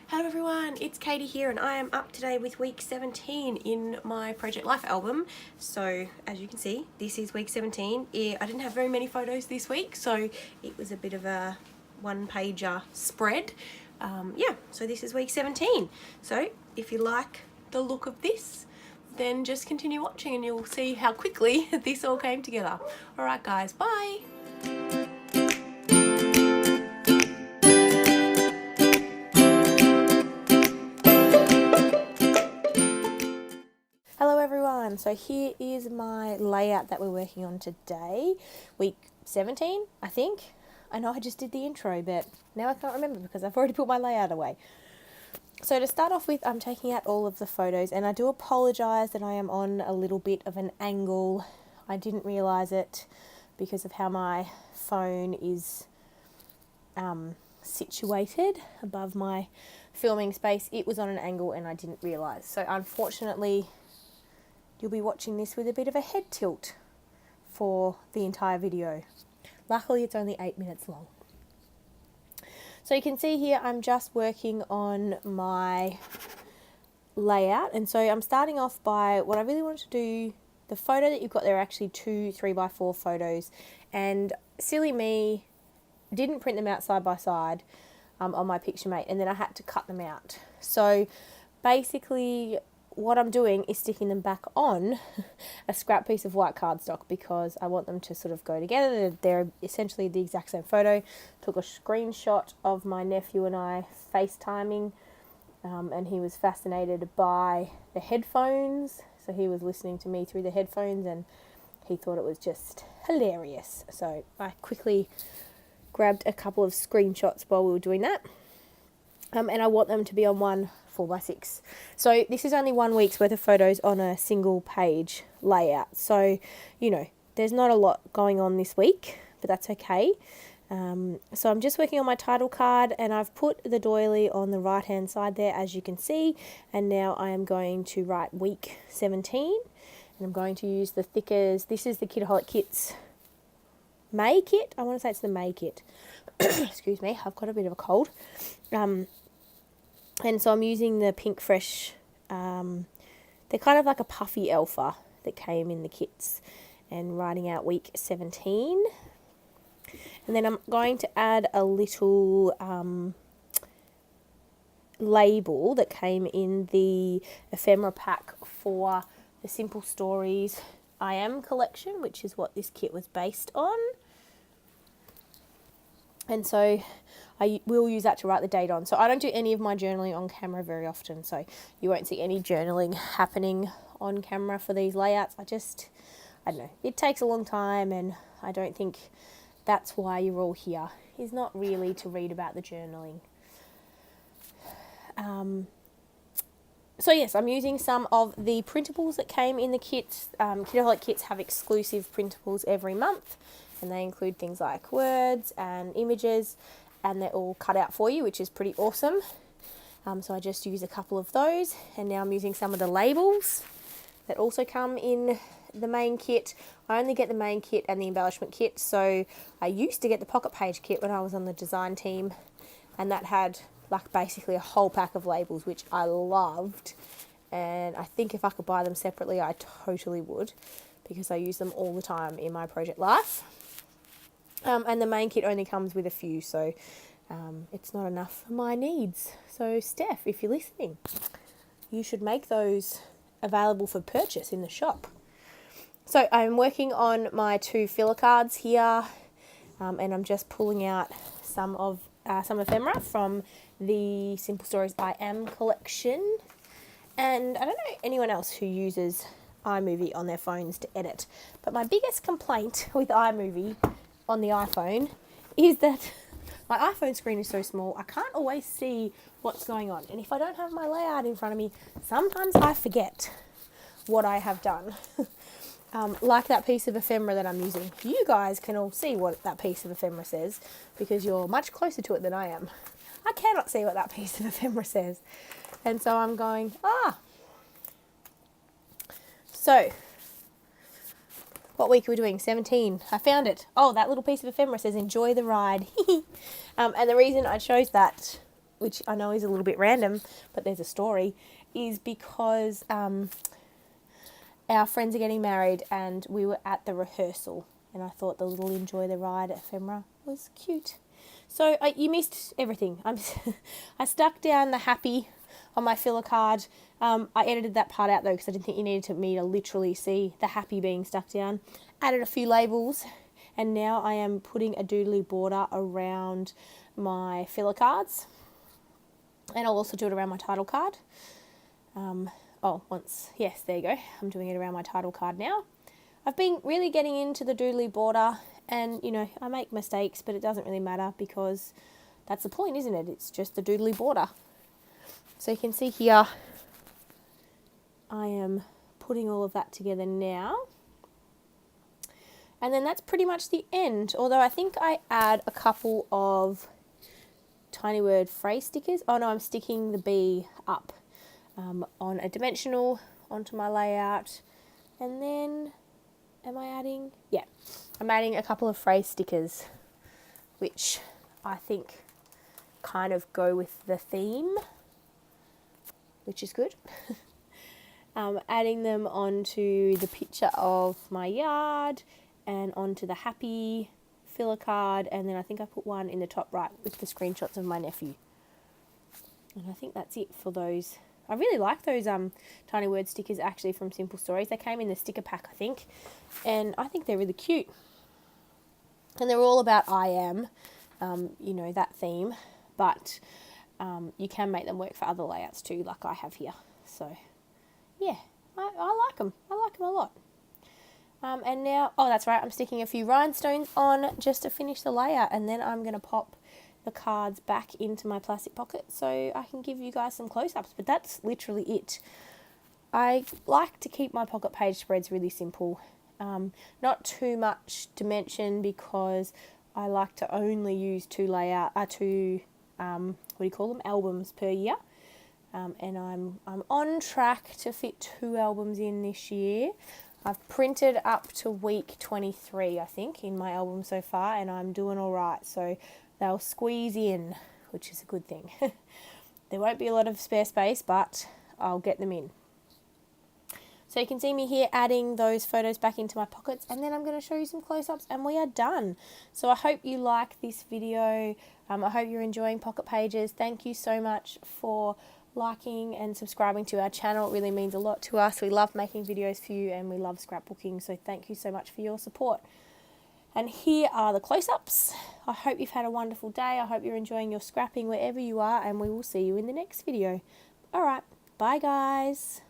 Hello everyone, it's Katie here and I am up today with week 17 in my Project Life album. So as you can see, this is week 17. I didn't have very many photos this week, so it was a bit of a one-pager spread. So this is week 17. So if you like the look of this, then just continue watching and you'll see how quickly this all came together. Alright guys, bye! Hello everyone, so here is my layout that we're working on today, week 17 I think. I know I just did the intro but now I can't remember because I've already put my layout away. So to start off with, I'm taking out all of the photos and I do apologise that I am on a little bit of an angle. I didn't realise it because of how my phone is situated above my filming space. It was on an angle and I didn't realise. So unfortunately, you'll be watching this with a bit of a head tilt for the entire video. Luckily, it's only 8 minutes long. So you can see here, I'm just working on my layout. And so I'm starting off by what I really want to do. The photo that you've got there are actually two 3x4 photos. And silly me, didn't print them out side by side on my Picturemate. And then I had to cut them out. So basically, what I'm doing is sticking them back on a scrap piece of white cardstock because I want them to sort of go together. They're essentially the exact same photo. Took a screenshot of my nephew and I FaceTiming, and he was fascinated by the headphones. So he was listening to me through the headphones and he thought it was just hilarious. So I quickly grabbed a couple of screenshots while we were doing that. And I want them to be on one 4x6. So this is only 1 week's worth of photos on a single page layout. So, you know, there's not a lot going on this week, but that's okay. So I'm just working on my title card and I've put the doily on the right hand side there, as you can see. And now I am going to write week 17 and I'm going to use the thickers. This is the Kidaholic Kits May kit. I want to say it's the May kit. Excuse me, I've got a bit of a cold. And so I'm using the Pink Fresh, they're kind of like a puffy alpha that came in the kits, and writing out week 17. And then I'm going to add a little label that came in the ephemera pack for the Simple Stories I Am collection, which is what this kit was based on. And so I will use that to write the date on. So I don't do any of my journaling on camera very often, so you won't see any journaling happening on camera for these layouts. I don't know, it takes a long time and I don't think that's why you're all here, is not really to read about the journaling. So yes, I'm using some of the printables that came in the kits. Kidaholic Kits have exclusive printables every month, and they include things like words and images, and they're all cut out for you, which is pretty awesome. So I just use a couple of those, and now I'm using some of the labels that also come in the main kit. I only get the main kit and the embellishment kit, so I used to get the pocket page kit when I was on the design team, and that had like basically a whole pack of labels, which I loved, and I think if I could buy them separately I totally would, because I use them all the time in my project life. And the main kit only comes with a few, so it's not enough for my needs. So Steph, if you're listening, you should make those available for purchase in the shop. So I'm working on my 2 filler cards here, and I'm just pulling out some ephemera from the Simple Stories I Am collection. And I don't know anyone else who uses iMovie on their phones to edit, but my biggest complaint with iMovie on the iPhone is that my iPhone screen is so small, I can't always see what's going on. And if I don't have my layout in front of me, sometimes I forget what I have done. Like that piece of ephemera that I'm using. You guys can all see what that piece of ephemera says because you're much closer to it than I am. I cannot see what that piece of ephemera says. And so I'm going, So, what week are we doing? 17. I found it. Oh, that little piece of ephemera says enjoy the ride. And the reason I chose that which I know is a little bit random, but there's a story, is because our friends are getting married and we were at the rehearsal, and I thought the little enjoy the ride ephemera was cute. So you missed everything. I stuck down the happy on my filler card. I edited that part out though because I didn't think you needed me to literally see the happy being stuck down. Added a few labels, and now I am putting a doodly border around my filler cards, and I'll also do it around my title card. Yes, there you go. I'm doing it around my title card now. I've been really getting into the doodly border, and I make mistakes, but it doesn't really matter because that's the point, isn't it? It's just the doodly border. So you can see here, I am putting all of that together now. And then that's pretty much the end, although I think I add a couple of tiny word phrase stickers. Oh no, I'm sticking the B up on a dimensional onto my layout. And then, am I adding? Yeah, I'm adding a couple of phrase stickers, which I think kind of go with the theme, which is good. Adding them onto the picture of my yard and onto the happy filler card, and then I think I put one in the top right with the screenshots of my nephew. And I think that's it for those. I really like those tiny word stickers actually from Simple Stories. They came in the sticker pack, I think, and I think they're really cute. And they're all about I am, that theme, but you can make them work for other layouts too, like I have here. So yeah, I like them. I like them a lot. And now, that's right, I'm sticking a few rhinestones on just to finish the layout, and then I'm going to pop the cards back into my plastic pocket so I can give you guys some close-ups, but that's literally it. I like to keep my pocket page spreads really simple, not too much dimension, because I like to only use two albums per year. And I'm on track to fit 2 albums in this year. I've printed up to week 23, I think, in my album so far, and I'm doing all right. So they'll squeeze in, which is a good thing. There won't be a lot of spare space, but I'll get them in. So you can see me here adding those photos back into my pockets, and then I'm going to show you some close-ups, and we are done. So I hope you like this video. I hope you're enjoying Pocket Pages. Thank you so much for liking and subscribing to our channel. It really means a lot to us. We love making videos for you, and we love scrapbooking, so thank you so much for your support. And here are the close-ups. I hope you've had a wonderful day. I hope you're enjoying your scrapping wherever you are, and we will see you in the next video. Alright, bye guys.